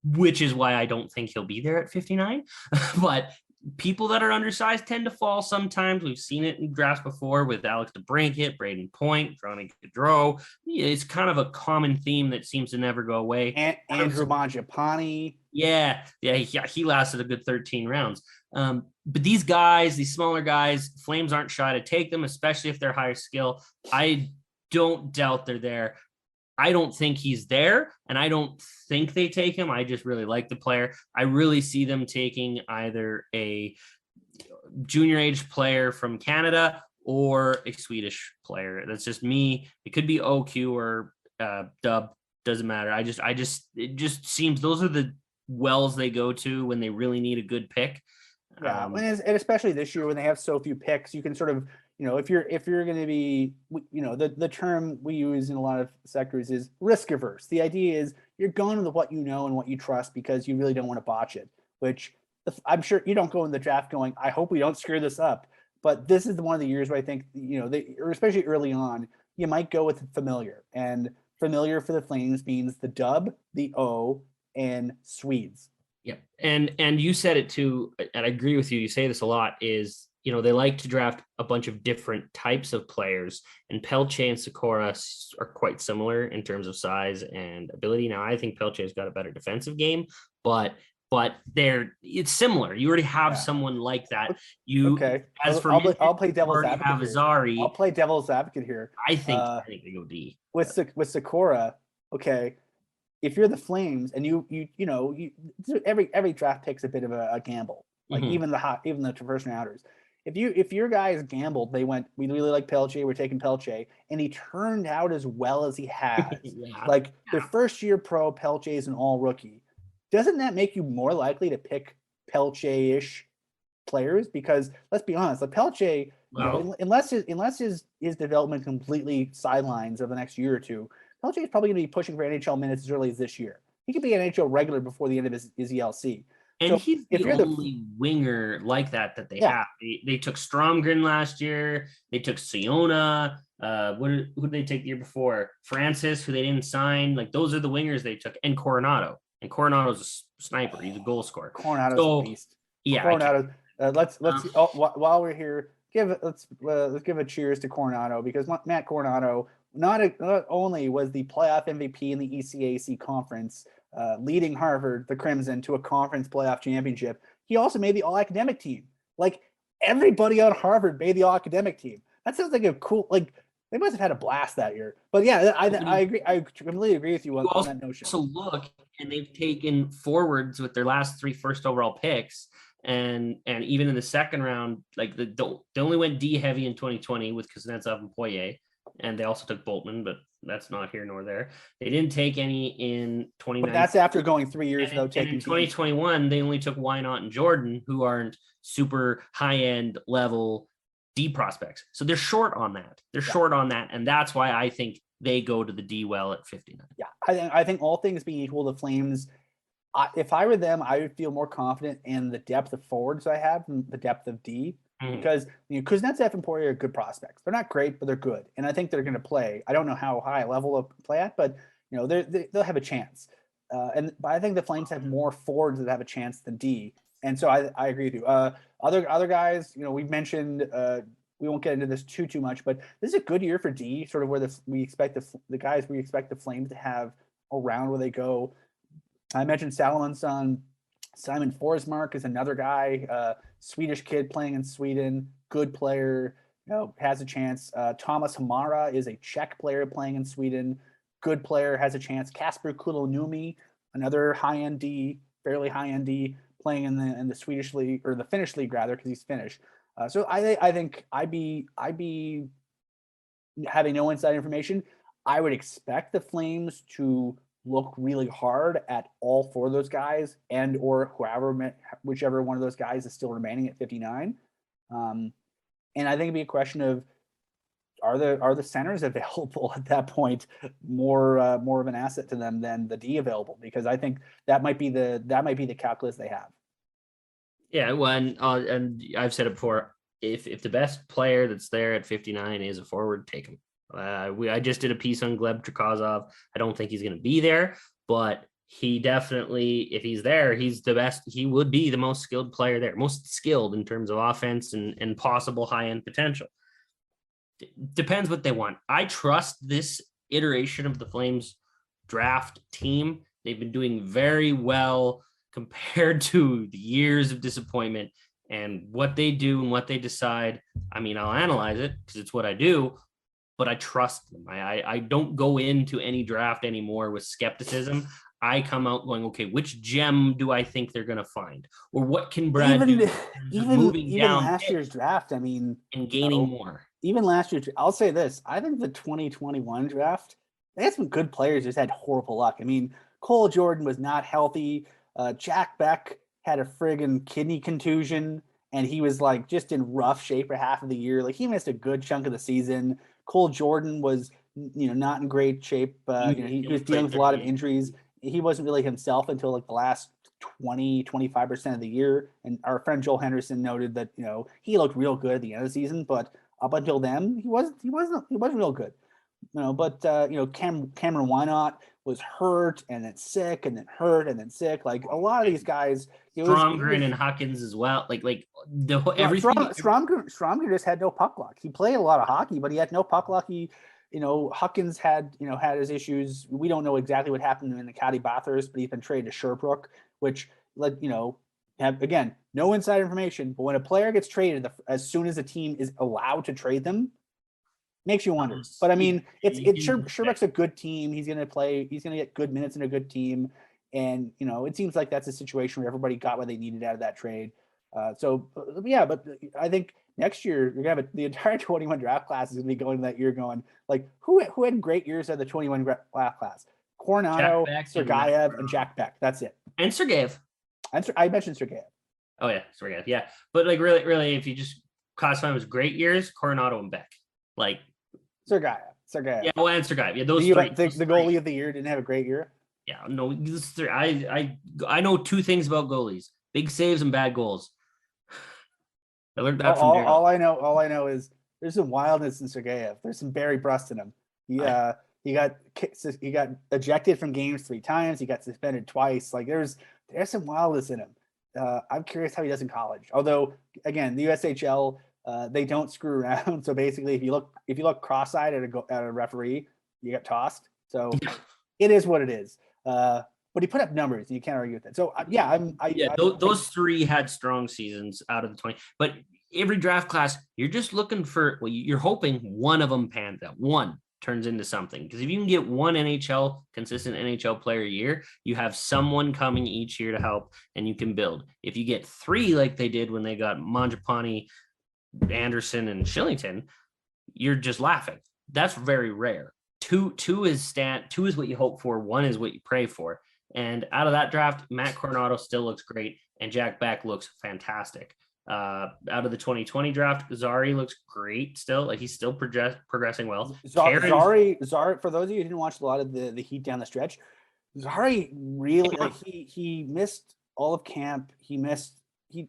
which is why I don't think he'll be there at 59. But people that are undersized tend to fall sometimes. We've seen it in drafts before with Alex DeBrincat, Braden Point, Ronnie Gaudreau. It's kind of a common theme that seems to never go away. And Andrew Mangiapane. Yeah, he lasted a good 13 rounds. But these guys, these smaller guys, Flames aren't shy to take them, especially if they're higher skill. I don't doubt they're there. I don't think he's there, and I don't think they take him. I just really like the player. I really see them taking either a junior age player from Canada or a Swedish player. That's just me. It could be OQ or Dub. Doesn't matter. It just seems those are the wells they go to when they really need a good pick. Yeah, and especially this year when they have so few picks, you can sort of, if you're going to be, the term we use in a lot of sectors is risk averse. The idea is you're going with what you know and what you trust because you really don't want to botch it, which I'm sure you don't go in the draft going, I hope we don't screw this up. But this is one of the years where I think, or especially early on, you might go with familiar. And familiar for the Flames means the Dub, the O, and Swedes. Yeah. And you said it too, and I agree with you. You say this a lot is, they like to draft a bunch of different types of players, and Pelche and Sikora are quite similar in terms of size and ability. Now, I think Pelche's got a better defensive game, but it's similar. You already have someone like that. I'll play devil's advocate. Azari. I'll play devil's advocate here. I think they go D. With Sikora, okay. If you're the Flames and you every draft pick's a bit of a gamble. Like even the first rounders. If your guys gambled, they went, we really like Pelche, we're taking Pelche, and he turned out as well as he has. The first year pro, Pelche is an all rookie. Doesn't that make you more likely to pick Pelche-ish players? Because let's be honest, the Pelche, unless his development completely sidelines over the next year or two, Pelche is probably going to be pushing for NHL minutes as early as this year. He could be an NHL regular before the end of his ELC. And so he's the only winger like that they have. They took Stromgren last year. They took Siona. Who did they take the year before? Francis, who they didn't sign. Like, those are the wingers they took. And Coronado. And Coronado's a sniper. He's a goal scorer. Coronado's a beast. Yeah. Coronado. Let's while we're here, let's give a cheers to Coronado, because Matt Coronado not only was the playoff MVP in the ECAC conference, leading Harvard, the Crimson, to a conference playoff championship, he also made the all-academic team. Like, everybody on Harvard made the all-academic team. That sounds like a cool, like, they must have had a blast that year. But yeah, I agree. I completely agree with you on that notion. So look, and they've taken forwards with their last 3 first overall picks. And even in the second round, like they only went D heavy in 2020 with Kuznetsov and Poirier. And they also took Boltman, but that's not here nor there. They didn't take any in 2019. But that's after going 3 years, and in 2021, they only took Wynot and Jordan, who aren't super high-end level D prospects. So they're short on that. Short on that. And that's why I think they go to the D well at 59. Yeah, I think all things being equal, the Flames, if I were them, I would feel more confident in the depth of forwards I have than the depth of D. Because Kuznetsov and Poirier are good prospects. They're not great, but they're good, and I think they're going to play. I don't know how high a level of play at, but they'll have a chance. But I think the Flames have more forwards that have a chance than D, and so I agree with you. Other guys, we've mentioned. We won't get into this too much, but this is a good year for D. Sort of where we expect the guys we expect the Flames to have around where they go. I mentioned Salomonsson. Simon Forsmark is another guy, Swedish kid playing in Sweden, good player, has a chance. Thomas Hamara is a Czech player playing in Sweden, good player, has a chance. Kasper Kulonumi, another high-end D, fairly high-end D, playing in the Swedish league, or the Finnish league rather, because he's Finnish. So I think I'd be having no inside information. I would expect the Flames to look really hard at all four of those guys, and or whichever one of those guys is still remaining at 59. And I think it'd be a question of are the centers available at that point more of an asset to them than the D available, because I think that might be the calculus they have. Yeah, well, and I've said it before. If the best player that's there at 59 is a forward, take him. I just did a piece on Gleb Trikazov. I don't think he's going to be there, but he definitely, if he's there, he's the best. He would be the most skilled player there, most skilled in terms of offense and possible high-end potential. Depends what they want. I trust this iteration of the Flames draft team. They've been doing very well compared to the years of disappointment, and what they do and what they decide. I mean, I'll analyze it because it's what I do, but I trust them. I don't go into any draft anymore with skepticism. I come out going, okay, which gem do I think they're going to find? Or what can Brad do moving down last year's draft, I mean, and gaining more? Even last year, I'll say this. I think the 2021 draft, they had some good players, just had horrible luck. I mean, Cole Jordan was not healthy. Jack Beck had a friggin' kidney contusion, and he was like just in rough shape for half of the year. Like, he missed a good chunk of the season. Cole Jordan was, not in great shape. He was dealing with a lot of injuries. He wasn't really himself until like the last 25% of the year. And our friend Joel Henderson noted that, he looked real good at the end of the season, but up until then, he wasn't real good. Cameron Wynot was hurt and then sick and then hurt and then sick. Like a lot of these guys, Stromgren and Huckins as well. Everything. Stromgren just had no puck luck. He played a lot of hockey, but he had no puck luck. Huckins had his issues. We don't know exactly what happened in the Caddy Bathurst, but he's been traded to Sherbrooke, which have, again, no inside information. But when a player gets traded, as soon as a team is allowed to trade them, makes you wonder. But I mean, Sherbrooke's a good team. He's going to play. He's going to get good minutes in a good team. And, it seems like that's a situation where everybody got what they needed out of that trade. But I think next year you're going to have the entire 21 draft class is going to be going that year going, like, who had great years out of the 21 draft class? Coronado, Sergeyev, and Jack Beck. That's it. And Sergeyev. I mentioned Sergeyev. Oh, yeah, Sergeyev. Yeah. But, like, really, if you just classify them as great years, Coronado and Beck. Like, Sergeyev. Yeah, well, and Sergeyev. Yeah, those three. The goalie of the year didn't have a great year. Yeah, no, I know two things about goalies: big saves and bad goals. I learned that from Daryl. All I know is there's some wildness in Sergeyev. There's some Barry Brust in him. He got ejected from games 3 times. He got suspended twice. Like there's some wildness in him. I'm curious how he does in college. Although again, the USHL, they don't screw around. So basically, if you look cross-eyed at a referee, you get tossed. So it is what it is. But he put up numbers, and you can't argue with that. So those 3 had strong seasons out of the 20. But every draft class, you're just looking for. Well, you're hoping one of them pans out. One turns into something, because if you can get one consistent NHL player a year, you have someone coming each year to help, and you can build. If you get 3 like they did when they got Mangiapane, Anderson, and Shillington, you're just laughing. That's very rare. Two is what you hope for. 1 is what you pray for. And out of that draft, Matt Coronado still looks great, and Jack Beck looks fantastic. Out of the 2020 draft, Zari looks great still. Like, he's still progressing well. Zari, for those of you who didn't watch a lot of the Heat down the stretch, Zari really he missed all of camp. He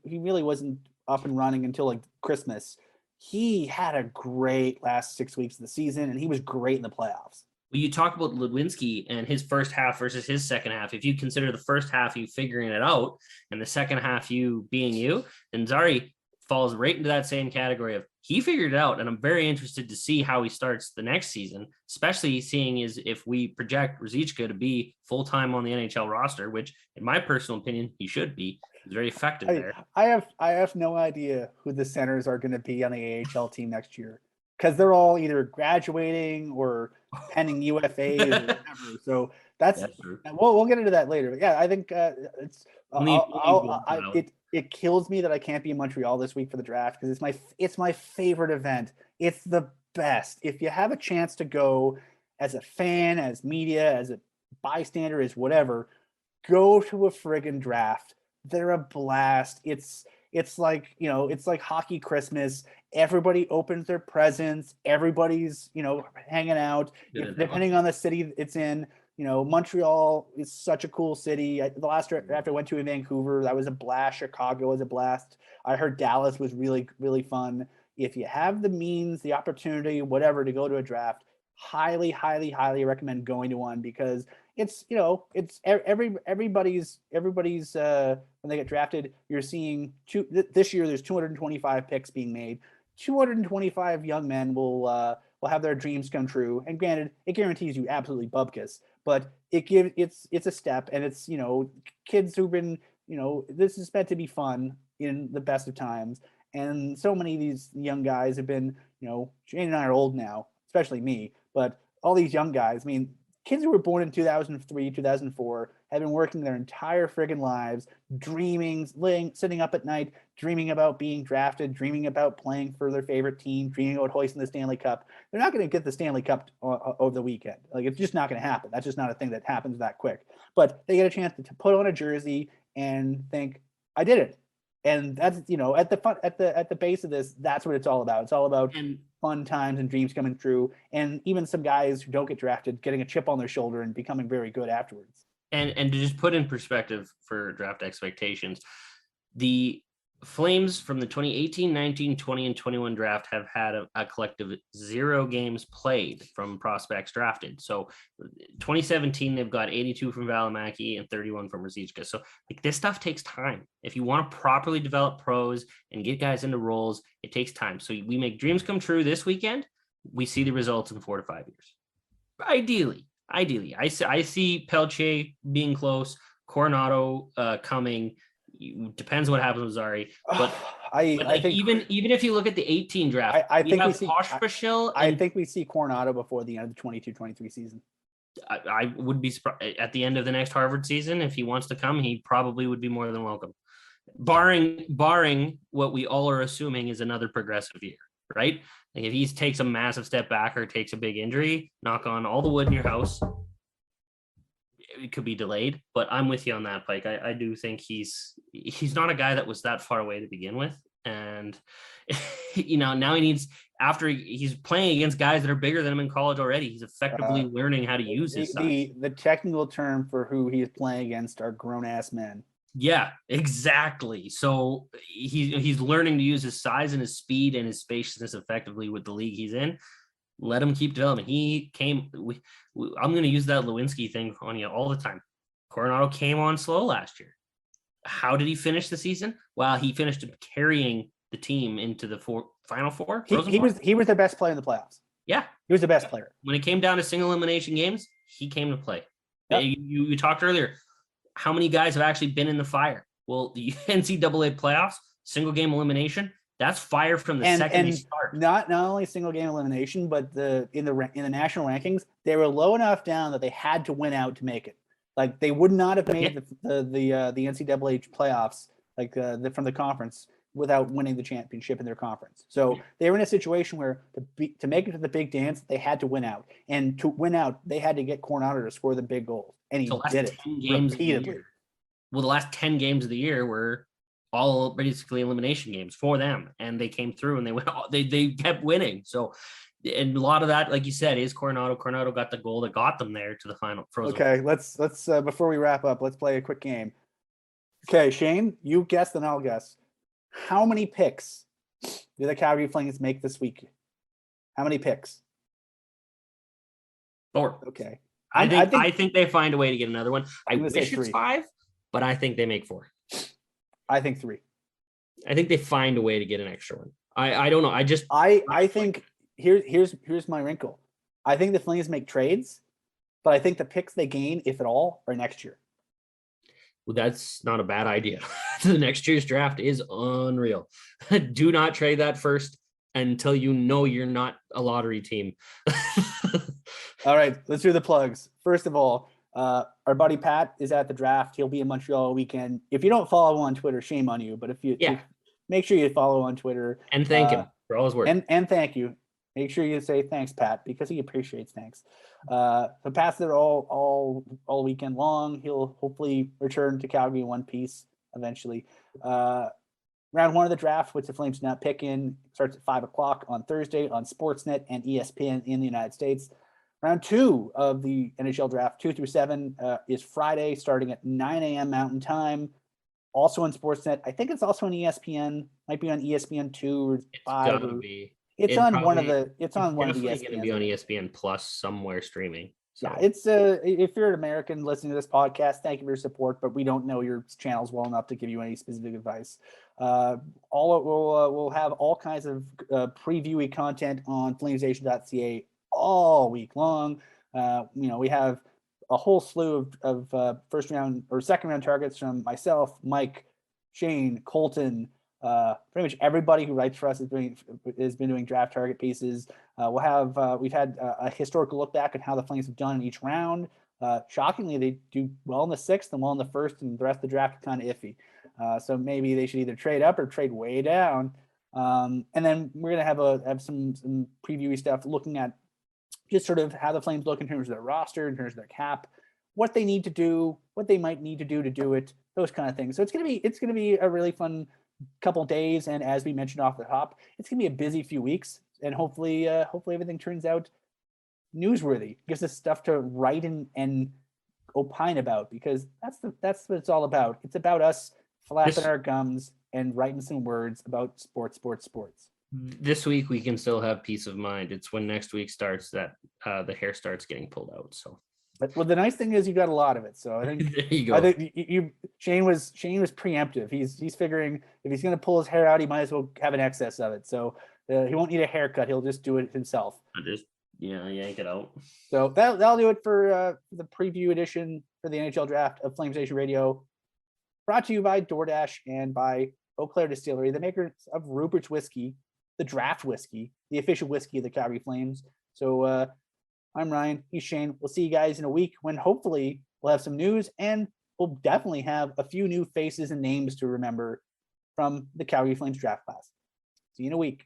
really wasn't up and running until like Christmas. He had a great last 6 weeks of the season, and he was great in the playoffs. Well, you talk about Ludwinski and his first half versus his second half. If you consider the first half you figuring it out and the second half you being you, then Zari falls right into that same category of he figured it out. And I'm very interested to see how he starts the next season, especially seeing is if we project Ruzicka to be full-time on the NHL roster, which in my personal opinion, he should be. He's very effective there. I have no idea who the centers are going to be on the AHL team next year, because they're all either graduating or pending UFAs or whatever. So that's true. We'll get into that later. But yeah, I think it's it kills me that I can't be in Montreal this week for the draft, because it's my favorite event. It's the best. If you have a chance to go as a fan, as media, as a bystander, as whatever, go to a friggin' draft. They're a blast. It's like, it's like hockey Christmas. Everybody opens their presents. Everybody's, hanging out. Depending on the city it's in. Montreal is such a cool city. The last draft I went to in Vancouver, that was a blast. Chicago was a blast. I heard Dallas was really, really fun. If you have the means, the opportunity, whatever, to go to a draft, highly, highly, highly recommend going to one, because it's everybody's when they get drafted, you're seeing this year there's 225 picks being made. 225 young men will have their dreams come true. And granted, it guarantees you absolutely bubkiss, but it's a step, and it's, kids who've been, this is meant to be fun in the best of times. And so many of these young guys have been, Jane and I are old now, especially me, but all these young guys, I mean, kids who were born in 2003, 2004, have been working their entire friggin' lives, dreaming, sitting up at night, dreaming about being drafted, dreaming about playing for their favorite team, dreaming about hoisting the Stanley Cup. They're not going to get the Stanley Cup over the weekend. Like, it's just not going to happen. That's just not a thing that happens that quick. But they get a chance to put on a jersey and think, I did it. And that's, at the base of this, that's what it's all about. It's all about fun times and dreams coming true. And even some guys who don't get drafted getting a chip on their shoulder and becoming very good afterwards. And to just put in perspective for draft expectations, the Flames from the 2018, 19, 20, and 21 draft have had a collective 0 games played from prospects drafted. So 2017, they've got 82 from Valimaki and 31 from Ruzicka. So like, this stuff takes time. If you want to properly develop pros and get guys into roles, it takes time. So we make dreams come true this weekend. We see the results in 4 to 5 years. Ideally, I see Peltier being close, Coronado coming. Depends what happens with Zari, but I think even if you look at the 18 draft, I think we see Pospisil. I think we see Coronado before the end of the 22-23 season. I would be surprised at the end of the next Harvard season. If he wants to come, he probably would be more than welcome, barring what we all are assuming is another progressive year, right? Like if he takes a massive step back or takes a big injury, knock on all the wood in your house, it could be delayed. But I'm with you on that, Pike. I do think he's not a guy that was that far away to begin with. And, now he needs, after he's playing against guys that are bigger than him in college already, he's effectively learning how to use his size. The technical term for who he's playing against are grown-ass men. Yeah, exactly. So he's learning to use his size and his speed and his spaciousness effectively with the league he's in. Let him keep developing. I'm going to use that Lewinsky thing on you all the time. Coronado came on slow last year. How did he finish the season? Well, he finished carrying the team into the Final Four. He was the best player in the playoffs. Yeah, he was the best player. When it came down to single elimination games, he came to play. Yep. You talked earlier. How many guys have actually been in the fire? Well, the NCAA playoffs, single game elimination. That's fire from the second you start. Not only single game elimination, but in the national rankings, they were low enough down that they had to win out to make it. Like they would not have made the NCAA playoffs from the conference without winning the championship in their conference. So they were in a situation where to make it to the big dance, they had to win out, and to win out, they had to get Coronado to score the big goals, and he did it repeatedly. Well, the last 10 games of the year were all basically elimination games for them, and they came through and they went. They kept winning. So And a lot of that, like you said, is Coronado. Coronado got the goal that got them there to the final frozen. Okay, let's before we wrap up, let's play a quick game. Okay, Shane, you guess, then I'll guess. How many picks do the Calgary Flames make this week? How many picks? 4. Okay. I think they find a way to get another one. I I'm gonna say wish it's 3. 5, but I think they make 4. I think 3. I think they find a way to get an extra one. I don't know. I think here's my wrinkle. I think the Flames make trades, but I think the picks they gain, if at all, are next year. Well, that's not a bad idea. The next year's draft is unreal. Do not trade that first until you know you're not a lottery team. All right, let's do the plugs. First of all, our buddy Pat is at the draft. He'll be in Montreal all weekend. If you don't follow him on Twitter, shame on you. But if make sure you follow on Twitter and thank him for all his work. And thank you. Make sure you say thanks, Pat, because he appreciates thanks. So Pat's there all weekend long. He'll hopefully return to Calgary in one piece eventually. Round 1 of the draft, which the Flames do not pick in, starts at 5:00 on Thursday on Sportsnet and ESPN in the United States. Round 2 of the NHL draft, 2 through 7, is Friday, starting at 9 a.m. Mountain Time. Also on Sportsnet. I think it's also on ESPN. Might be on ESPN 2 or 5. It's gotta be. It's on one of the. It's on one of the ESPN. It's going to be on ESPN Plus somewhere streaming. So. Yeah, it's if you're an American listening to this podcast, thank you for your support, but we don't know your channels well enough to give you any specific advice. We'll have all kinds of previewy content on FlamesNation.ca all week long. We have a whole slew of first round or second round targets from myself, Mike, Shane, Colton. Pretty much everybody who writes for us has been doing draft target pieces. We've had a historical look back at how the Flames have done in each round. Shockingly, they do well in the 6th and well in the 1st, and the rest of the draft is kind of iffy. So maybe they should either trade up or trade way down. And then we're gonna have some previewy stuff looking at just sort of how the Flames look in terms of their roster, in terms of their cap, what they need to do, what they might need to do it, those kind of things. So it's gonna be a really fun couple days, and as we mentioned off the top, it's gonna be a busy few weeks, and hopefully everything turns out newsworthy, gives us stuff to write and opine about, because that's what it's all about. It's about us flapping our gums and writing some words about sports. This week we can still have peace of mind. It's when next week starts that the hair starts getting pulled out. So, well, the nice thing is you got a lot of it. So I think there you go. I think Shane was preemptive. He's figuring if he's going to pull his hair out, he might as well have an excess of it. So he won't need a haircut. He'll just do it himself. Yank it out. So that'll do it for the preview edition for the NHL draft of FlamesNation Radio, brought to you by DoorDash and by Eau Claire Distillery, the makers of Rupert's Whiskey, the draft whiskey, the official whiskey of the Calgary Flames. So I'm Ryan, he's Shane. We'll see you guys in a week when hopefully we'll have some news, and we'll definitely have a few new faces and names to remember from the Calgary Flames draft class. See you in a week.